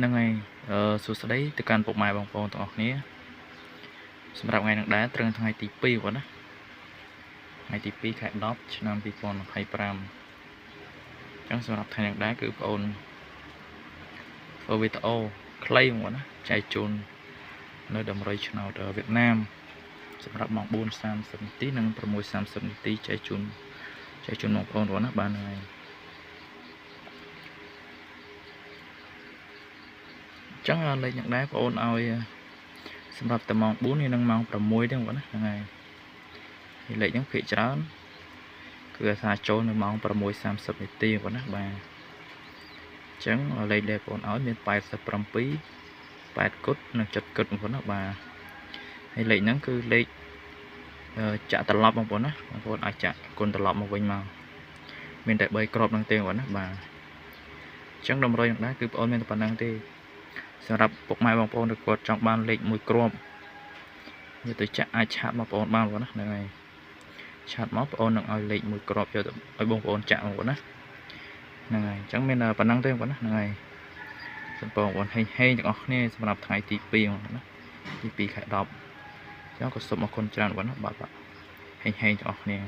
នឹងហើយសួស្តីទៅកាន់ពុកម៉ែបងប្អូនទាំងអស់គ្នាសម្រាប់ថ្ងៃនេះដែរត្រឹមថ្ងៃទី2គាត់ណាថ្ងៃទី2ខែ10ឆ្នាំ2025អញ្ចឹងសម្រាប់ថ្ងៃនេះដែរគឺបងប្អូនធ្វើវីដេអូខ្លីគាត់ណាចែកជូននៅដំរីឆ្នោតវៀតណាមសម្រាប់ម៉ោង 4:30 នាទីនិង 6:30 នាទីចែកជូនបងប្អូនគាត់ណាបានហើយចឹងលេខយ៉ាងដែរបងប្អូនឲ្យសម្រាប់តែម៉ោង 4 នេះនិងម៉ោង 6 ទេបងណាហ្នឹងហើយលេខហ្នឹងភាគច្រើនគឺអាសាចូលនៅម៉ោង 6:30 នាទីបងណាបាទចឹងលេខដែលបងប្អូនឲ្យមាន 87 8គត់និង7គត់បងប្អូនណាបាទហើយលេខហ្នឹងគឺលេខចាក់ត្រឡប់បងប្អូនណាបងប្អូនអាចចាក់គុណត្រឡប់មកវិញមកមានតែ3គ្រាប់ហ្នឹងទេបងណាបាទចឹងតម្រុយហ្នឹងដែរគឺបងប្អូនមានតែប៉ុណ្្នឹងទេសម្រាប់ពុកម៉ែបងប្អូនគាត់ចង់បានលេខមួយគ្រាប់យកទៅចាក់អាចឆាតមកបងប្អូនបានបងណាហ្នឹងហើយឆាតមកបងប្អូននឹងឲ្យលេខមួយគ្រាប់យកទៅឲ្យបងប្អូនចាក់បងប្អូនណាហ្នឹងហើយអញ្ចឹងមានប៉ុណ្្នឹងទេបងប្អូនណាហ្នឹងហើយសូមបងប្អូនហេងទាំងអស់គ្នាសម្រាប់ថ្ងៃទី2បងប្អូនណាទី2ខែ10អញ្ចឹងក៏សូមអរគុណច្រើនបងប្អូនណាបាទហេងទាំងអស់គ្នា